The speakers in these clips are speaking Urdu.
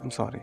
I'm sorry।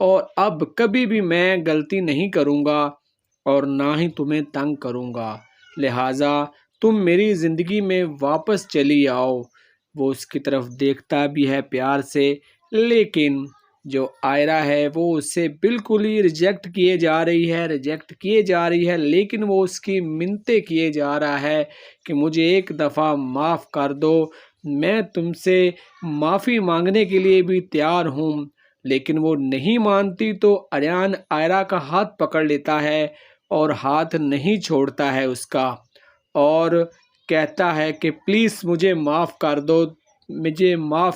اور اب کبھی بھی میں غلطی نہیں کروں گا اور نہ ہی تمہیں تنگ کروں گا، لہٰذا تم میری زندگی میں واپس چلی آؤ۔ وہ اس کی طرف دیکھتا بھی ہے پیار سے، لیکن جو آئرہ ہے وہ اسے بالکل ہی ریجیکٹ کیے جا رہی ہے، لیکن وہ اس کی منتیں کیے جا رہا ہے کہ مجھے ایک دفعہ معاف کر دو، میں تم سے معافی مانگنے کے لیے بھی تیار ہوں۔ لیکن وہ نہیں مانتی تو آریان آئرہ کا ہاتھ پکڑ لیتا ہے اور ہاتھ نہیں چھوڑتا ہے اس کا، اور کہتا ہے کہ پلیز مجھے معاف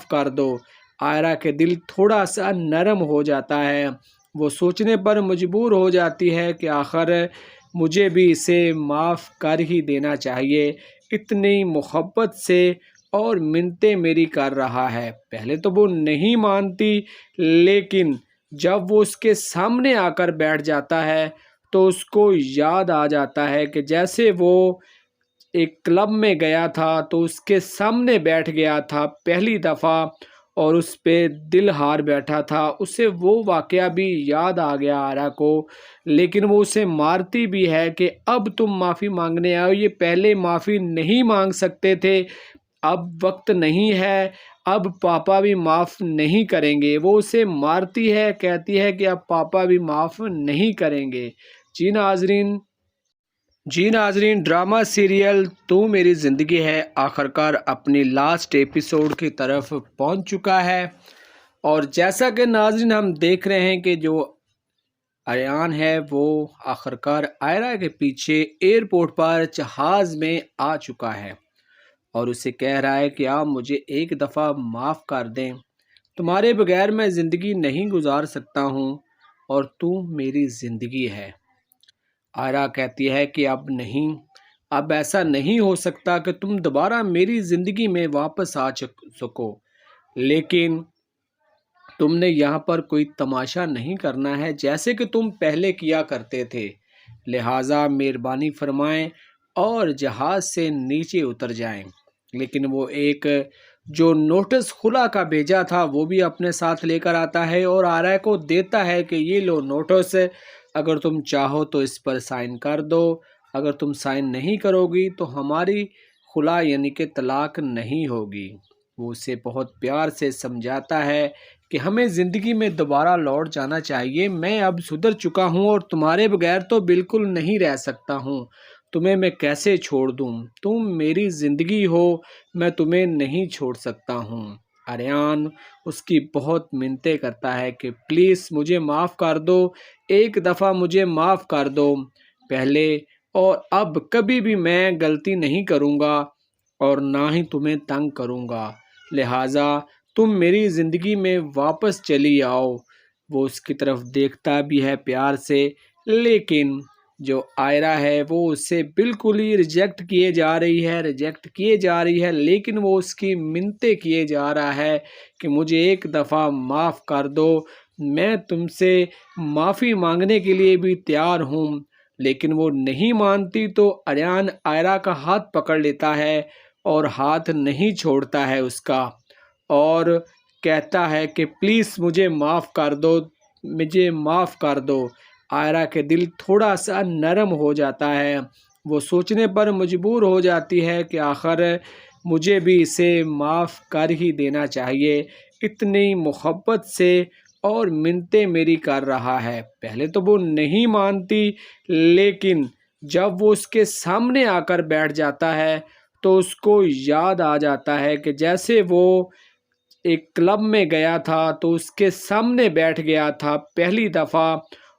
کر دو۔ آئرہ کے دل تھوڑا سا نرم ہو جاتا ہے، وہ سوچنے پر مجبور ہو جاتی ہے کہ آخر مجھے بھی اسے معاف کر ہی دینا چاہیے، اتنی محبت سے اور منتیں میری کر رہا ہے۔ پہلے تو وہ نہیں مانتی، لیکن جب وہ اس کے سامنے آ کر بیٹھ جاتا ہے تو اس کو یاد آ جاتا ہے کہ جیسے وہ ایک کلب میں گیا تھا تو اس کے سامنے بیٹھ گیا تھا پہلی دفعہ اور اس پہ دل ہار بیٹھا تھا، اسے وہ واقعہ بھی یاد آ گیا آئرہ کو، لیکن وہ اسے مارتی بھی ہے کہ اب تم معافی مانگنے آؤ، یہ پہلے معافی نہیں مانگ سکتے تھے، اب وقت نہیں ہے، اب پاپا بھی معاف نہیں کریں گے۔ وہ اسے مارتی ہے، کہتی ہے کہ اب پاپا بھی معاف نہیں کریں گے۔ جی ناظرین، ڈرامہ سیریل تو میری زندگی ہے آخرکار اپنی لاسٹ ایپیسوڈ کی طرف پہنچ چکا ہے، اور جیسا کہ ناظرین ہم دیکھ رہے ہیں کہ جو آریان ہے وہ آخرکار آئرہ کے پیچھے ایئرپورٹ پر جہاز میں آ چکا ہے اور اسے کہہ رہا ہے کہ آپ مجھے ایک دفعہ معاف کر دیں، تمہارے بغیر میں زندگی نہیں گزار سکتا ہوں اور تم میری زندگی ہے۔ آئرہ کہتی ہے کہ اب نہیں، اب ایسا نہیں ہو سکتا کہ تم دوبارہ میری زندگی میں واپس آ سکو، لیکن تم نے یہاں پر کوئی تماشا نہیں کرنا ہے جیسے کہ تم پہلے کیا کرتے تھے، لہٰذا مہربانی فرمائیں اور جہاز سے نیچے اتر جائیں۔ لیکن وہ ایک جو نوٹس خلا کا بھیجا تھا وہ بھی اپنے ساتھ لے کر آتا ہے اور آئرہ کو دیتا ہے کہ یہ لو نوٹس، اگر تم چاہو تو اس پر سائن کر دو، اگر تم سائن نہیں کرو گی تو ہماری خلا یعنی کہ طلاق نہیں ہوگی۔ وہ اسے بہت پیار سے سمجھاتا ہے کہ ہمیں زندگی میں دوبارہ لوٹ جانا چاہیے، میں اب سدھر چکا ہوں اور تمہارے بغیر تو بالکل نہیں رہ سکتا ہوں، تمہیں میں کیسے چھوڑ دوں، تم میری زندگی ہو، میں تمہیں نہیں چھوڑ سکتا ہوں۔ آریان اس کی بہت منتیں کرتا ہے کہ پلیز مجھے معاف کر دو، ایک دفعہ مجھے معاف کر دو پہلے، اور اب کبھی بھی میں غلطی نہیں کروں گا اور نہ ہی تمہیں تنگ کروں گا، لہٰذا تم میری زندگی میں واپس چلی آؤ۔ وہ اس کی طرف دیکھتا بھی ہے پیار سے، لیکن جو آئرہ ہے وہ اسے بالکل ہی ریجیکٹ کیے جا رہی ہے، لیکن وہ اس کی منتیں کیے جا رہا ہے کہ مجھے ایک دفعہ معاف کر دو، میں تم سے معافی مانگنے کے لیے بھی تیار ہوں۔ لیکن وہ نہیں مانتی تو آریان آئرہ کا ہاتھ پکڑ لیتا ہے اور ہاتھ نہیں چھوڑتا ہے اس کا، اور کہتا ہے کہ پلیز مجھے معاف کر دو۔ آئرہ کے دل تھوڑا سا نرم ہو جاتا ہے، وہ سوچنے پر مجبور ہو جاتی ہے کہ آخر مجھے بھی اسے معاف کر ہی دینا چاہیے، اتنی محبت سے اور منتیں میری کر رہا ہے۔ پہلے تو وہ نہیں مانتی، لیکن جب وہ اس کے سامنے آ کر بیٹھ جاتا ہے تو اس کو یاد آ جاتا ہے کہ جیسے وہ ایک کلب میں گیا تھا تو اس کے سامنے بیٹھ گیا تھا پہلی دفعہ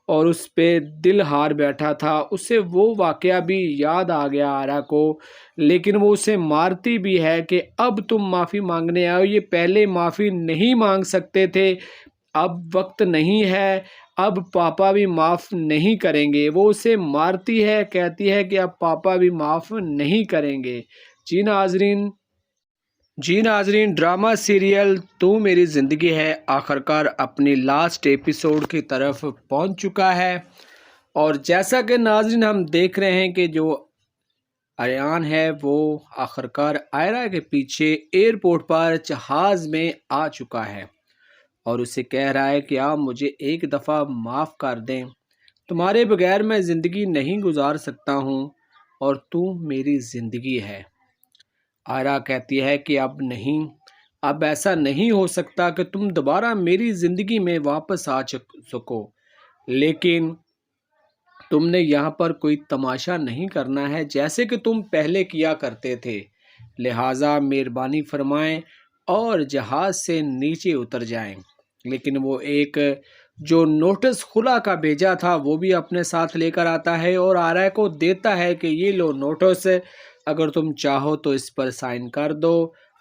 اور اس پہ دل ہار بیٹھا تھا، اسے وہ واقعہ بھی یاد آ گیا آئرہ کو، لیکن وہ اسے مارتی بھی ہے کہ اب تم معافی مانگنے آؤ، یہ پہلے معافی نہیں مانگ سکتے تھے، اب وقت نہیں ہے، اب پاپا بھی معاف نہیں کریں گے۔ وہ اسے مارتی ہے، کہتی ہے کہ اب پاپا بھی معاف نہیں کریں گے۔ جی ناظرین، ڈرامہ سیریل تو میری زندگی ہے آخرکار اپنی لاسٹ ایپیسوڈ کی طرف پہنچ چکا ہے، اور جیسا کہ ناظرین ہم دیکھ رہے ہیں کہ جو آریان ہے وہ آخرکار آئرہ کے پیچھے ایئرپورٹ پر جہاز میں آ چکا ہے، اور اسے کہہ رہا ہے کہ آپ مجھے ایک دفعہ معاف کر دیں، تمہارے بغیر میں زندگی نہیں گزار سکتا ہوں اور تم میری زندگی ہے۔ آئرا کہتی ہے کہ اب نہیں، اب ایسا نہیں ہو سکتا کہ تم دوبارہ میری زندگی میں واپس آ سکو، لیکن تم نے یہاں پر کوئی تماشا نہیں کرنا ہے جیسے کہ تم پہلے کیا کرتے تھے، لہٰذا مہربانی فرمائیں اور جہاز سے نیچے اتر جائیں۔ لیکن وہ ایک جو نوٹس خلا کا بھیجا تھا وہ بھی اپنے ساتھ لے کر آتا ہے اور آرا کو دیتا ہے کہ یہ لو نوٹس، اگر تم چاہو تو اس پر سائن کر دو،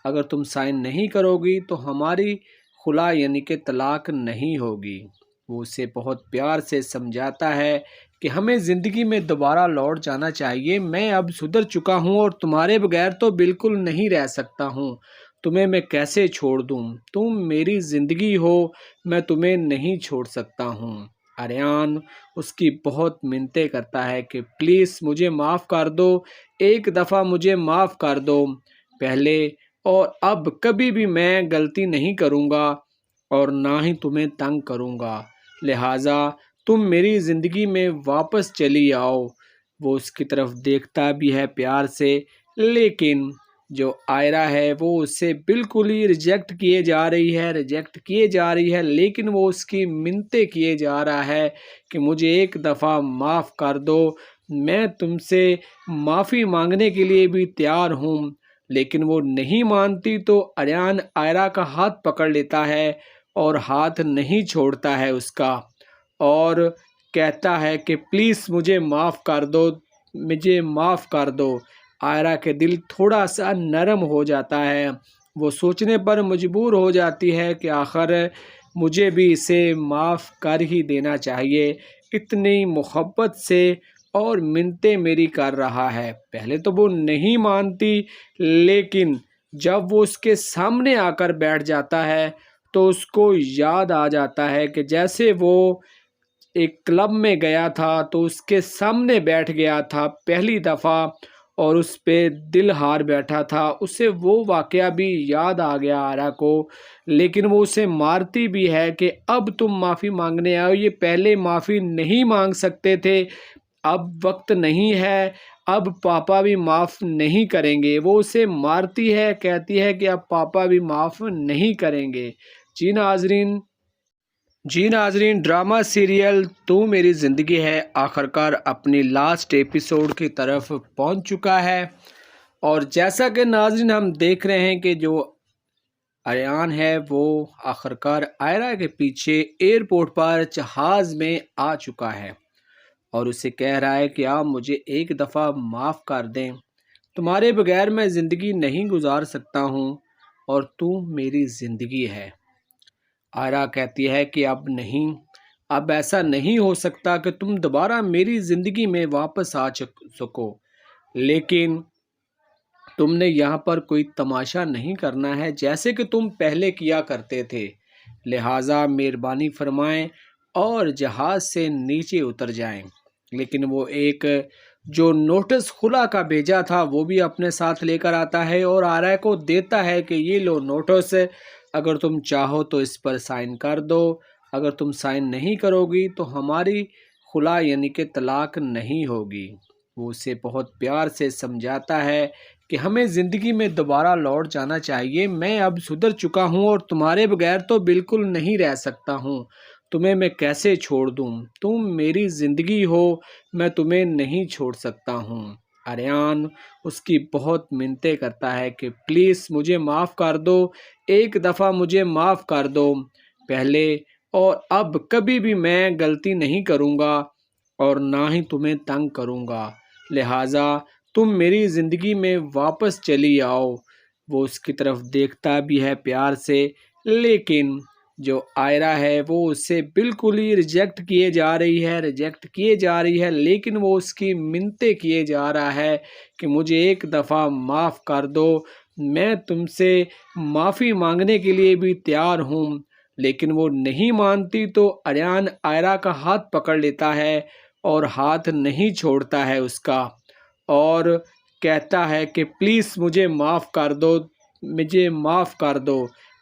اگر تم سائن نہیں کرو گی تو ہماری خلا یعنی کہ طلاق نہیں ہوگی۔ وہ اسے بہت پیار سے سمجھاتا ہے کہ ہمیں زندگی میں دوبارہ لوٹ جانا چاہیے، میں اب سدھر چکا ہوں اور تمہارے بغیر تو بالکل نہیں رہ سکتا ہوں، تمہیں میں کیسے چھوڑ دوں، تم میری زندگی ہو، میں تمہیں نہیں چھوڑ سکتا ہوں۔ آریان اس کی بہت منتیں کرتا ہے کہ پلیز مجھے معاف کر دو، ایک دفعہ مجھے معاف کر دو، پہلے اور اب کبھی بھی میں غلطی نہیں کروں گا اور نہ ہی تمہیں تنگ کروں گا، لہٰذا تم میری زندگی میں واپس چلی آؤ۔ وہ اس کی طرف دیکھتا بھی ہے پیار سے، لیکن جو آئرا ہے وہ اسے بالکل ہی ریجیکٹ کیے جا رہی ہے، لیکن وہ اس کی منتیں کیے جا رہا ہے کہ مجھے ایک دفعہ معاف کر دو، میں تم سے معافی مانگنے کے لیے بھی تیار ہوں، لیکن وہ نہیں مانتی تو آریان آئرا کا ہاتھ پکڑ لیتا ہے اور ہاتھ نہیں چھوڑتا ہے اس کا، اور کہتا ہے کہ پلیز مجھے معاف کر دو، مجھے معاف کر دو۔ آئرا کے دل تھوڑا سا نرم ہو جاتا ہے، وہ سوچنے پر مجبور ہو جاتی ہے کہ آخر مجھے بھی اسے معاف کر ہی دینا چاہیے، اتنی محبت سے اور منتیں میری کر رہا ہے۔ پہلے تو وہ نہیں مانتی، لیکن جب وہ اس کے سامنے آ کر بیٹھ جاتا ہے تو اس کو یاد آ جاتا ہے کہ جیسے وہ ایک کلب میں گیا تھا تو اس کے سامنے بیٹھ گیا تھا پہلی دفعہ اور اس پہ دل ہار بیٹھا تھا، اسے وہ واقعہ بھی یاد آ گیا آرا کو، لیکن وہ اسے مارتی بھی ہے کہ اب تم معافی مانگنے آؤ، یہ پہلے معافی نہیں مانگ سکتے تھے، اب وقت نہیں ہے، اب پاپا بھی معاف نہیں کریں گے۔ وہ اسے مارتی ہے، کہتی ہے کہ اب پاپا بھی معاف نہیں کریں گے۔ جی ناظرین، ڈرامہ سیریل تو میری زندگی ہے آخرکار اپنی لاسٹ ایپیسوڈ کی طرف پہنچ چکا ہے، اور جیسا کہ ناظرین ہم دیکھ رہے ہیں کہ جو آریان ہے وہ آخرکار آئرا کے پیچھے ایئرپورٹ پر جہاز میں آ چکا ہے اور اسے کہہ رہا ہے کہ آپ مجھے ایک دفعہ معاف کر دیں، تمہارے بغیر میں زندگی نہیں گزار سکتا ہوں اور تم میری زندگی ہے۔ آئرا کہتی ہے کہ اب نہیں، اب ایسا نہیں ہو سکتا کہ تم دوبارہ میری زندگی میں واپس آ سکو، لیکن تم نے یہاں پر کوئی تماشا نہیں کرنا ہے جیسے کہ تم پہلے کیا کرتے تھے، لہٰذا مہربانی فرمائیں اور جہاز سے نیچے اتر جائیں۔ لیکن وہ ایک جو نوٹس خلا کا بھیجا تھا وہ بھی اپنے ساتھ لے کر آتا ہے اور آرا کو دیتا ہے کہ یہ لو نوٹس، اگر تم چاہو تو اس پر سائن کر دو، اگر تم سائن نہیں کرو گی تو ہماری خلا یعنی کہ طلاق نہیں ہوگی۔ وہ اسے بہت پیار سے سمجھاتا ہے کہ ہمیں زندگی میں دوبارہ لوٹ جانا چاہیے، میں اب سدھر چکا ہوں اور تمہارے بغیر تو بالکل نہیں رہ سکتا ہوں، تمہیں میں کیسے چھوڑ دوں، تم میری زندگی ہو، میں تمہیں نہیں چھوڑ سکتا ہوں۔ آریان اس کی بہت منتیں کرتا ہے کہ پلیز مجھے معاف کر دو، ایک دفعہ مجھے معاف کر دو، پہلے اور اب کبھی بھی میں غلطی نہیں کروں گا اور نہ ہی تمہیں تنگ کروں گا، لہٰذا تم میری زندگی میں واپس چلی آؤ۔ وہ اس کی طرف دیکھتا بھی ہے پیار سے، لیکن جو آئرا ہے وہ اسے بالکل ہی ریجیکٹ کیے جا رہی ہے، لیکن وہ اس کی منتیں کیے جا رہا ہے کہ مجھے ایک دفعہ معاف کر دو، میں تم سے معافی مانگنے کے لیے بھی تیار ہوں، لیکن وہ نہیں مانتی تو آریان آئرا کا ہاتھ پکڑ لیتا ہے اور ہاتھ نہیں چھوڑتا ہے اس کا، اور کہتا ہے کہ پلیز مجھے معاف کر دو، مجھے معاف کر دو۔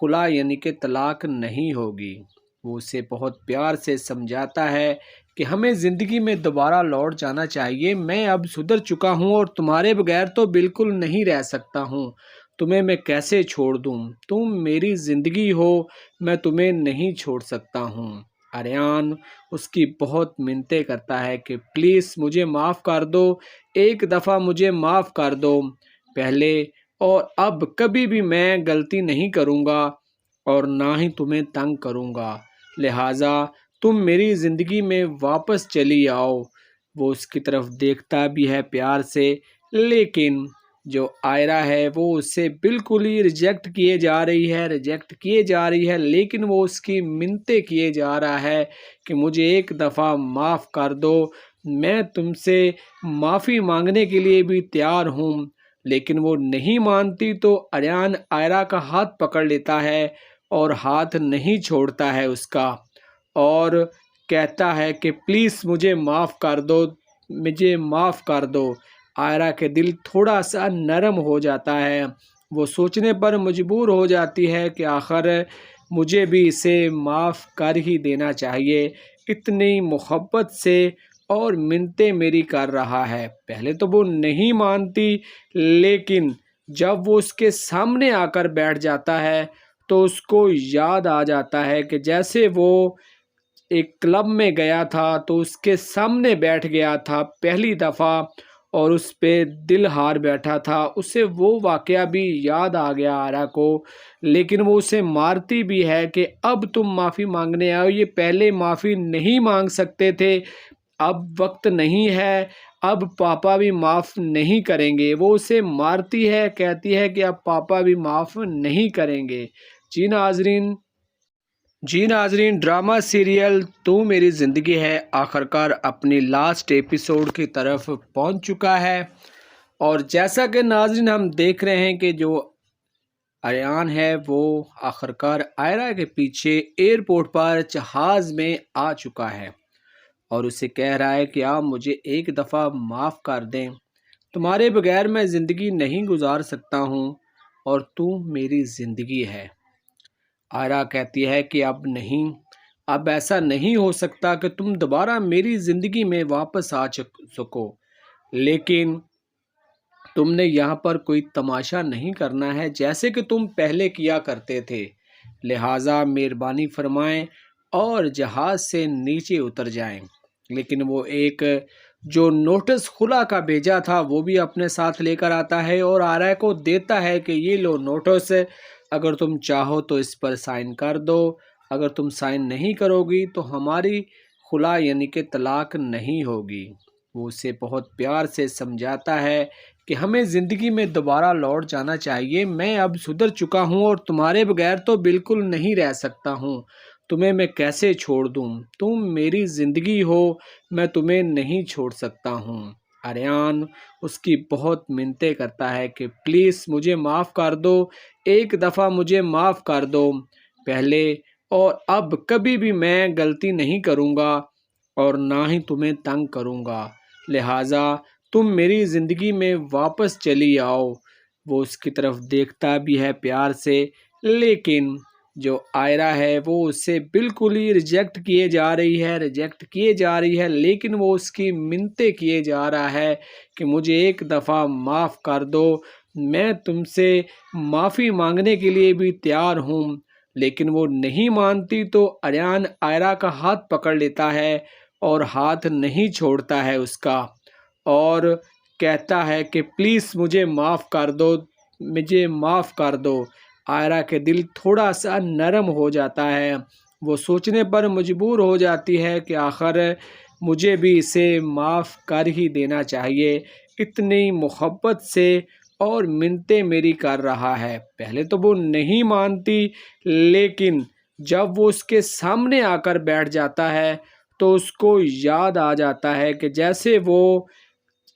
خلا یعنی کہ طلاق نہیں ہوگی۔ وہ اسے بہت پیار سے سمجھاتا ہے کہ ہمیں زندگی میں دوبارہ لوٹ جانا چاہیے، میں اب سدھر چکا ہوں اور تمہارے بغیر تو بالکل نہیں رہ سکتا ہوں، تمہیں میں کیسے چھوڑ دوں، تم میری زندگی ہو، میں تمہیں نہیں چھوڑ سکتا ہوں۔ آریان اس کی بہت منتیں کرتا ہے کہ پلیز مجھے معاف کر دو، ایک دفعہ مجھے معاف کر دو، پہلے اور اب کبھی بھی میں غلطی نہیں کروں گا اور نہ ہی تمہیں تنگ کروں گا، لہٰذا تم میری زندگی میں واپس چلی آؤ۔ وہ اس کی طرف دیکھتا بھی ہے پیار سے، لیکن جو آئرہ ہے وہ اسے بالکل ہی ریجیکٹ کیے جا رہی ہے، لیکن وہ اس کی منتیں کیے جا رہا ہے کہ مجھے ایک دفعہ معاف کر دو، میں تم سے معافی مانگنے کے لیے بھی تیار ہوں، لیکن وہ نہیں مانتی تو آریان آئرہ کا ہاتھ پکڑ لیتا ہے اور ہاتھ نہیں چھوڑتا ہے اس کا، اور کہتا ہے کہ پلیز مجھے معاف کر دو۔ آئرہ کے دل تھوڑا سا نرم ہو جاتا ہے، وہ سوچنے پر مجبور ہو جاتی ہے کہ آخر مجھے بھی اسے معاف کر ہی دینا چاہیے، اتنی محبت سے اور منتیں میری کر رہا ہے۔ پہلے تو وہ نہیں مانتی، لیکن جب وہ اس کے سامنے آ کر بیٹھ جاتا ہے تو اس کو یاد آ جاتا ہے کہ جیسے وہ ایک کلب میں گیا تھا تو اس کے سامنے بیٹھ گیا تھا پہلی دفعہ اور اس پہ دل ہار بیٹھا تھا، اسے وہ واقعہ بھی یاد آ گیا آئرہ کو، لیکن وہ اسے مارتی بھی ہے کہ اب تم معافی مانگنے آؤ، یہ پہلے معافی نہیں مانگ سکتے تھے، اب وقت نہیں ہے، اب پاپا بھی معاف نہیں کریں گے۔ وہ اسے مارتی ہے، کہتی ہے کہ اب پاپا بھی معاف نہیں کریں گے۔ جی ناظرین، ڈرامہ سیریل تو میری زندگی ہے آخرکار اپنی لاسٹ ایپیسوڈ کی طرف پہنچ چکا ہے، اور جیسا کہ ناظرین ہم دیکھ رہے ہیں کہ جو آریان ہے وہ آخرکار آئرہ کے پیچھے ایئرپورٹ پر جہاز میں آ چکا ہے اور اسے کہہ رہا ہے کہ آپ مجھے ایک دفعہ معاف کر دیں، تمہارے بغیر میں زندگی نہیں گزار سکتا ہوں اور تم میری زندگی ہے۔ آئرہ کہتی ہے کہ اب ایسا نہیں ہو سکتا کہ تم دوبارہ میری زندگی میں واپس آ سکو، لیکن تم نے یہاں پر کوئی تماشا نہیں کرنا ہے جیسے کہ تم پہلے کیا کرتے تھے، لہٰذا مہربانی فرمائیں اور جہاز سے نیچے اتر جائیں۔ لیکن وہ ایک جو نوٹس خلا کا بھیجا تھا وہ بھی اپنے ساتھ لے کر آتا ہے اور آئرہ کو دیتا ہے کہ یہ لو نوٹس، اگر تم چاہو تو اس پر سائن کر دو، اگر تم سائن نہیں کرو گی تو ہماری خلا یعنی کہ طلاق نہیں ہوگی۔ وہ اسے بہت پیار سے سمجھاتا ہے کہ ہمیں زندگی میں دوبارہ لوٹ جانا چاہیے، میں اب سدھر چکا ہوں اور تمہارے بغیر تو بالکل نہیں رہ سکتا ہوں، تمہیں میں کیسے چھوڑ دوں، تم میری زندگی ہو، میں تمہیں نہیں چھوڑ سکتا ہوں۔ آریان اس کی بہت منتیں کرتا ہے کہ پلیز مجھے معاف کر دو، ایک دفعہ مجھے معاف کر دو، پہلے اور اب کبھی بھی میں غلطی نہیں کروں گا اور نہ ہی تمہیں تنگ کروں گا، لہٰذا تم میری زندگی میں واپس چلی آؤ۔ وہ اس کی طرف دیکھتا بھی ہے پیار سے، لیکن جو آئرہ ہے وہ اسے بالکل ہی ریجیکٹ کیے جا رہی ہے، لیکن وہ اس کی منتیں کیے جا رہا ہے کہ مجھے ایک دفعہ معاف کر دو، میں تم سے معافی مانگنے کے لیے بھی تیار ہوں، لیکن وہ نہیں مانتی تو آریان آئرہ کا ہاتھ پکڑ لیتا ہے اور ہاتھ نہیں چھوڑتا ہے اس کا، اور کہتا ہے کہ پلیز مجھے معاف کر دو۔ آئرہ کے دل تھوڑا سا نرم ہو جاتا ہے، وہ سوچنے پر مجبور ہو جاتی ہے کہ آخر مجھے بھی اسے معاف کر ہی دینا چاہیے، اتنی محبت سے اور منتیں میری کر رہا ہے۔ پہلے تو وہ نہیں مانتی، لیکن جب وہ اس کے سامنے آ کر بیٹھ جاتا ہے تو اس کو یاد آ جاتا ہے کہ جیسے وہ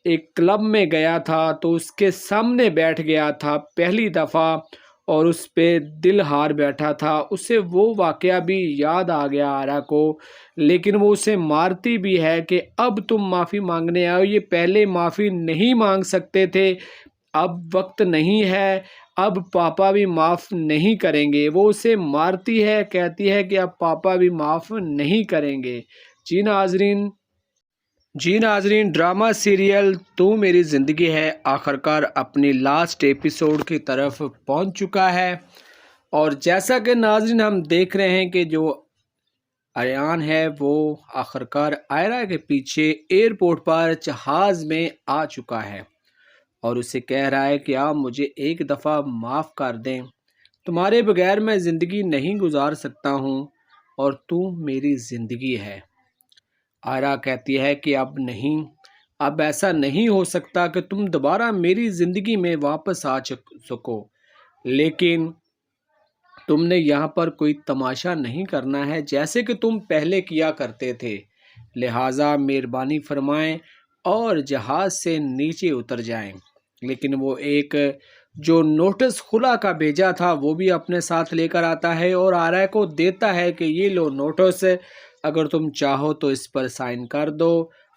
ایک کلب میں گیا تھا تو اس کے سامنے بیٹھ گیا تھا پہلی دفعہ اور اس پہ دل ہار بیٹھا تھا، اسے وہ واقعہ بھی یاد آ گیا آئرہ کو، لیکن وہ اسے مارتی بھی ہے کہ اب تم معافی مانگنے آؤ، یہ پہلے معافی نہیں مانگ سکتے تھے، اب وقت نہیں ہے، اب پاپا بھی معاف نہیں کریں گے۔ وہ اسے مارتی ہے، کہتی ہے کہ اب پاپا بھی معاف نہیں کریں گے۔ جی ناظرین، ڈرامہ سیریل تو میری زندگی ہے آخرکار اپنی لاسٹ ایپیسوڈ کی طرف پہنچ چکا ہے، اور جیسا کہ ناظرین ہم دیکھ رہے ہیں کہ جو آریان ہے وہ آخرکار آئرہ کے پیچھے ایئرپورٹ پر جہاز میں آ چکا ہے اور اسے کہہ رہا ہے کہ آپ مجھے ایک دفعہ معاف کر دیں، تمہارے بغیر میں زندگی نہیں گزار سکتا ہوں اور تم میری زندگی ہے۔ آئرہ کہتی ہے کہ اب نہیں، اب ایسا نہیں ہو سکتا کہ تم دوبارہ میری زندگی میں واپس آ سکو، لیکن تم نے یہاں پر کوئی تماشا نہیں کرنا ہے جیسے کہ تم پہلے کیا کرتے تھے، لہٰذا مہربانی فرمائیں اور جہاز سے نیچے اتر جائیں۔ لیکن وہ ایک جو نوٹس خلا کا بھیجا تھا وہ بھی اپنے ساتھ لے کر آتا ہے اور آرائے کو دیتا ہے کہ یہ لو نوٹس، اگر تم چاہو تو اس پر سائن کر دو،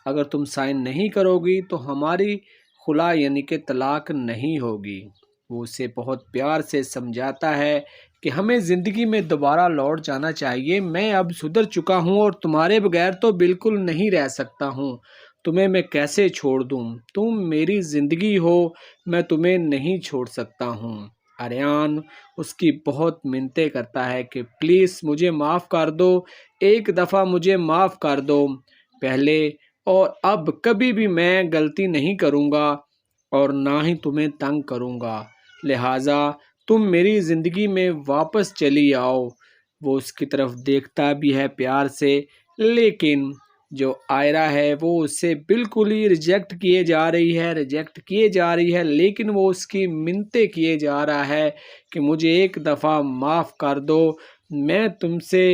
اگر تم سائن نہیں کرو گی تو ہماری خلا یعنی کہ طلاق نہیں ہوگی۔ وہ اسے بہت پیار سے سمجھاتا ہے کہ ہمیں زندگی میں دوبارہ لوٹ جانا چاہیے، میں اب سدھر چکا ہوں اور تمہارے بغیر تو بالکل نہیں رہ سکتا ہوں، تمہیں میں کیسے چھوڑ دوں، تم میری زندگی ہو، میں تمہیں نہیں چھوڑ سکتا ہوں۔ آریان اس کی بہت منتیں کرتا ہے کہ پلیز مجھے معاف کر دو، ایک دفعہ مجھے معاف کر دو، پہلے اور اب کبھی بھی میں غلطی نہیں کروں گا اور نہ ہی تمہیں تنگ کروں گا، لہٰذا تم میری زندگی میں واپس چلی آؤ۔ وہ اس کی طرف دیکھتا بھی ہے پیار سے، لیکن جو آئرہ ہے وہ اسے بالکل ہی ریجیکٹ کیے جا رہی ہے، لیکن وہ اس کی منتیں کیے جا رہا ہے کہ مجھے ایک دفعہ معاف کر دو، میں تم سے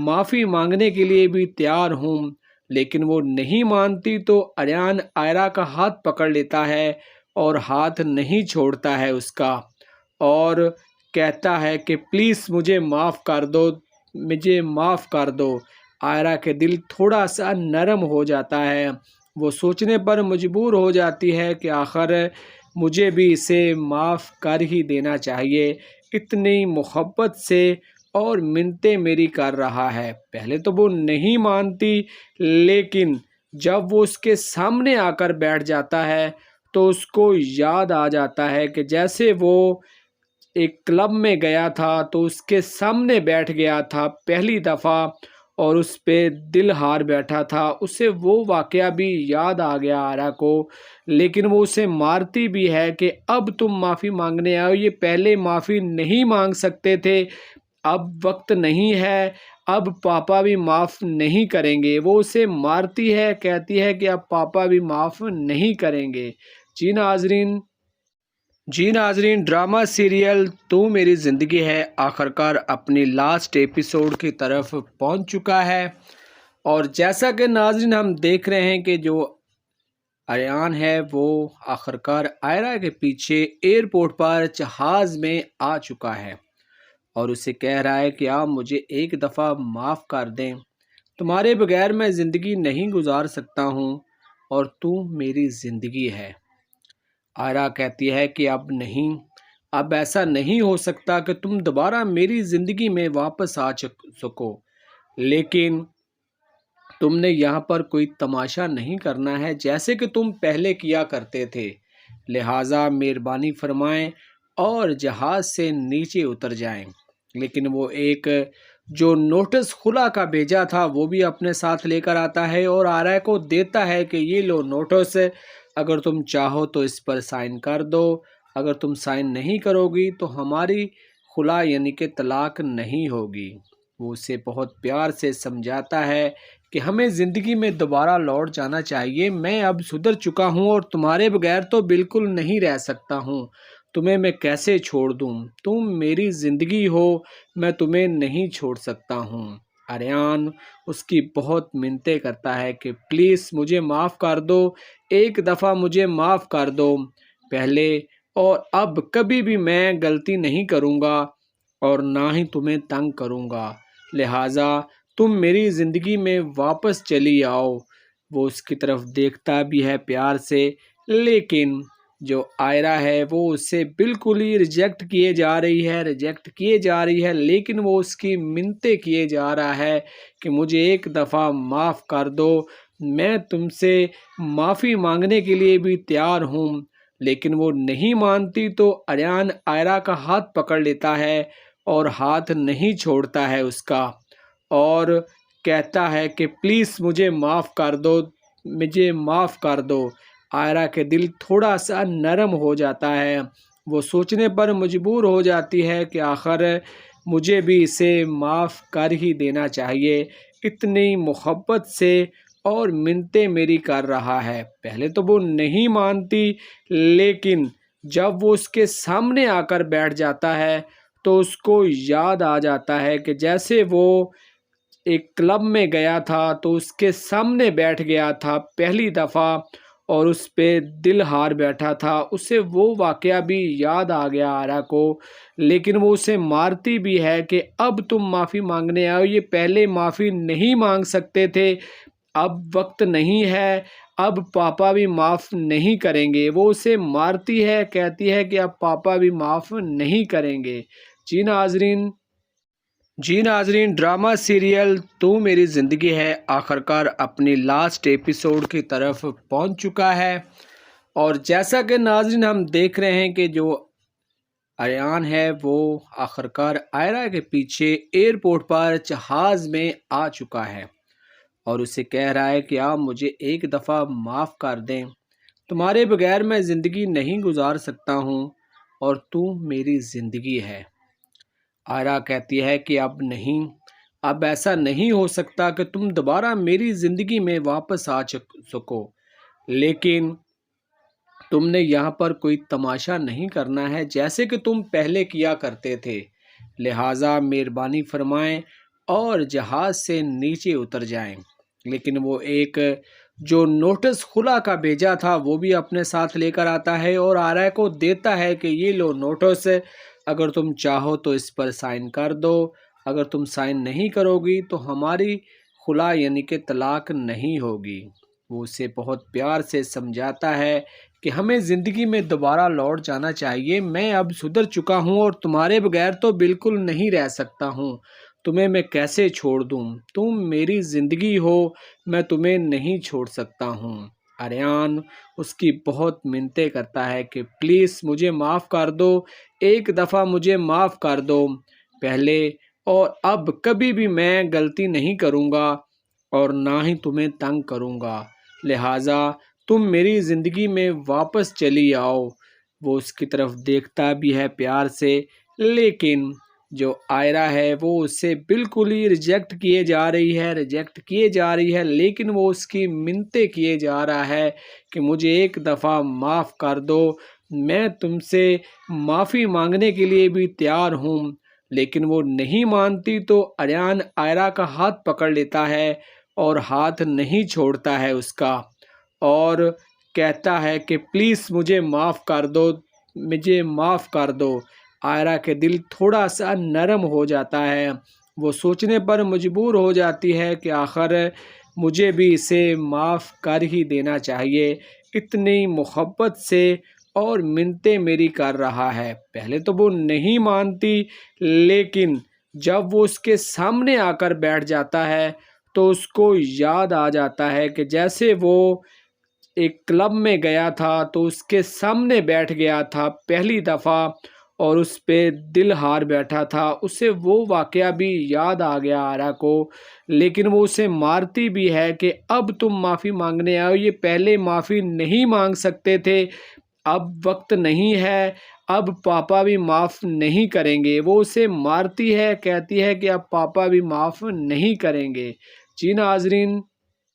معافی مانگنے کے لیے بھی تیار ہوں، لیکن وہ نہیں مانتی تو آریان آئرہ کا ہاتھ پکڑ لیتا ہے اور ہاتھ نہیں چھوڑتا ہے اس کا، اور کہتا ہے کہ پلیز مجھے معاف کر دو، مجھے معاف کر دو۔ آئرہ کے دل تھوڑا سا نرم ہو جاتا ہے، وہ سوچنے پر مجبور ہو جاتی ہے کہ آخر مجھے بھی اسے معاف کر ہی دینا چاہیے، اتنی محبت سے اور منتیں میری کر رہا ہے۔ پہلے تو وہ نہیں مانتی، لیکن جب وہ اس کے سامنے آ کر بیٹھ جاتا ہے تو اس کو یاد آ جاتا ہے کہ جیسے وہ ایک کلب میں گیا تھا تو اس کے سامنے بیٹھ گیا تھا پہلی دفعہ اور اس پہ دل ہار بیٹھا تھا، اسے وہ واقعہ بھی یاد آ گیا آرا کو، لیکن وہ اسے مارتی بھی ہے کہ اب تم معافی مانگنے آؤ، یہ پہلے معافی نہیں مانگ سکتے تھے، اب وقت نہیں ہے، اب پاپا بھی معاف نہیں کریں گے۔ وہ اسے مارتی ہے، کہتی ہے کہ اب پاپا بھی معاف نہیں کریں گے۔ جی ناظرین، ڈرامہ سیریل تو میری زندگی ہے آخرکار اپنی لاسٹ ایپیسوڈ کی طرف پہنچ چکا ہے، اور جیسا کہ ناظرین ہم دیکھ رہے ہیں کہ جو آریان ہے وہ آخرکار آئرہ کے پیچھے ایئرپورٹ پر جہاز میں آ چکا ہے اور اسے کہہ رہا ہے کہ آپ مجھے ایک دفعہ معاف کر دیں، تمہارے بغیر میں زندگی نہیں گزار سکتا ہوں اور تم میری زندگی ہے۔ آئرہ کہتی ہے کہ اب نہیں، اب ایسا نہیں ہو سکتا کہ تم دوبارہ میری زندگی میں واپس آ سکو، لیکن تم نے یہاں پر کوئی تماشا نہیں کرنا ہے جیسے کہ تم پہلے کیا کرتے تھے، لہٰذا مہربانی فرمائیں اور جہاز سے نیچے اتر جائیں۔ لیکن وہ ایک جو نوٹس خلا کا بھیجا تھا وہ بھی اپنے ساتھ لے کر آتا ہے اور آرائے کو دیتا ہے کہ یہ لو نوٹس، اگر تم چاہو تو اس پر سائن کر دو، اگر تم سائن نہیں کرو گی تو ہماری خلا یعنی کہ طلاق نہیں ہوگی۔ وہ اسے بہت پیار سے سمجھاتا ہے کہ ہمیں زندگی میں دوبارہ لوٹ جانا چاہیے، میں اب سدھر چکا ہوں اور تمہارے بغیر تو بالکل نہیں رہ سکتا ہوں، تمہیں میں کیسے چھوڑ دوں، تم میری زندگی ہو، میں تمہیں نہیں چھوڑ سکتا ہوں۔ آریان اس کی بہت منتیں کرتا ہے کہ پلیز مجھے معاف کر دو، ایک دفعہ مجھے معاف کر دو، پہلے اور اب کبھی بھی میں غلطی نہیں کروں گا اور نہ ہی تمہیں تنگ کروں گا، لہٰذا تم میری زندگی میں واپس چلی آؤ۔ وہ اس کی طرف دیکھتا بھی ہے پیار سے، لیکن جو آئرہ ہے وہ اسے بالکل ہی ریجیکٹ کیے جا رہی ہے لیکن وہ اس کی منتیں کیے جا رہا ہے کہ مجھے ایک دفعہ معاف کر دو، میں تم سے معافی مانگنے کے لیے بھی تیار ہوں، لیکن وہ نہیں مانتی تو اریان آئرہ کا ہاتھ پکڑ لیتا ہے اور ہاتھ نہیں چھوڑتا ہے اس کا، اور کہتا ہے کہ پلیز مجھے معاف کر دو۔ آئرہ کے دل تھوڑا سا نرم ہو جاتا ہے، وہ سوچنے پر مجبور ہو جاتی ہے کہ آخر مجھے بھی اسے معاف کر ہی دینا چاہیے، اتنی محبت سے اور منتیں میری کر رہا ہے۔ پہلے تو وہ نہیں مانتی، لیکن جب وہ اس کے سامنے آ کر بیٹھ جاتا ہے تو اس کو یاد آ جاتا ہے کہ جیسے وہ ایک کلب میں گیا تھا تو اس کے سامنے بیٹھ گیا تھا پہلی دفعہ اور اس پہ دل ہار بیٹھا تھا، اسے وہ واقعہ بھی یاد آ گیا آئرہ کو، لیکن وہ اسے مارتی بھی ہے کہ اب تم معافی مانگنے آئے ہو، یہ پہلے معافی نہیں مانگ سکتے تھے، اب وقت نہیں ہے، اب پاپا بھی معاف نہیں کریں گے۔ وہ اسے مارتی ہے، کہتی ہے کہ اب پاپا بھی معاف نہیں کریں گے۔ جی ناظرین، ڈرامہ سیریل تو میری زندگی ہے آخرکار اپنی لاسٹ ایپیسوڈ کی طرف پہنچ چکا ہے، اور جیسا کہ ناظرین ہم دیکھ رہے ہیں کہ جو اریان ہے وہ آخرکار آئرہ کے پیچھے ایئرپورٹ پر جہاز میں آ چکا ہے اور اسے کہہ رہا ہے کہ آپ مجھے ایک دفعہ معاف کر دیں، تمہارے بغیر میں زندگی نہیں گزار سکتا ہوں اور تم میری زندگی ہے۔ آئرہ کہتی ہے کہ اب نہیں، اب ایسا نہیں ہو سکتا کہ تم دوبارہ میری زندگی میں واپس آ سکو، لیکن تم نے یہاں پر کوئی تماشا نہیں کرنا ہے جیسے کہ تم پہلے کیا کرتے تھے، لہٰذا مہربانی فرمائیں اور جہاز سے نیچے اتر جائیں۔ لیکن وہ ایک جو نوٹس خلا کا بھیجا تھا وہ بھی اپنے ساتھ لے کر آتا ہے اور آئرہ کو دیتا ہے کہ یہ لو نوٹس، اگر تم چاہو تو اس پر سائن کر دو، اگر تم سائن نہیں کرو گی تو ہماری خلا یعنی کہ طلاق نہیں ہوگی۔ وہ اسے بہت پیار سے سمجھاتا ہے کہ ہمیں زندگی میں دوبارہ لوٹ جانا چاہیے، میں اب سدھر چکا ہوں اور تمہارے بغیر تو بالکل نہیں رہ سکتا ہوں، تمہیں میں کیسے چھوڑ دوں، تم میری زندگی ہو، میں تمہیں نہیں چھوڑ سکتا ہوں۔ اریان اس کی بہت منتیں کرتا ہے کہ پلیز مجھے معاف کر دو، ایک دفعہ مجھے معاف کر دو، پہلے اور اب کبھی بھی میں غلطی نہیں کروں گا اور نہ ہی تمہیں تنگ کروں گا، لہٰذا تم میری زندگی میں واپس چلی آؤ۔ وہ اس کی طرف دیکھتا بھی ہے پیار سے، لیکن جو آئرہ ہے وہ اسے بالکل ہی ریجیکٹ کیے جا رہی ہے لیکن وہ اس کی منتیں کیے جا رہا ہے کہ مجھے ایک دفعہ معاف کر دو، میں تم سے معافی مانگنے کے لیے بھی تیار ہوں، لیکن وہ نہیں مانتی تو اریان آئرہ کا ہاتھ پکڑ لیتا ہے اور ہاتھ نہیں چھوڑتا ہے اس کا، اور کہتا ہے کہ پلیز مجھے معاف کر دو۔ آئرہ کے دل تھوڑا سا نرم ہو جاتا ہے، وہ سوچنے پر مجبور ہو جاتی ہے کہ آخر مجھے بھی اسے معاف کر ہی دینا چاہیے، اتنی محبت سے اور منتیں میری کر رہا ہے۔ پہلے تو وہ نہیں مانتی، لیکن جب وہ اس کے سامنے آ کر بیٹھ جاتا ہے تو اس کو یاد آ جاتا ہے کہ جیسے وہ ایک کلب میں گیا تھا تو اس کے سامنے بیٹھ گیا تھا پہلی دفعہ اور اس پہ دل ہار بیٹھا تھا، اسے وہ واقعہ بھی یاد آ گیا آئرہ کو، لیکن وہ اسے مارتی بھی ہے کہ اب تم معافی مانگنے آئے ہو، یہ پہلے معافی نہیں مانگ سکتے تھے، اب وقت نہیں ہے، اب پاپا بھی معاف نہیں کریں گے۔ وہ اسے مارتی ہے، کہتی ہے کہ اب پاپا بھی معاف نہیں کریں گے۔ جی ناظرین،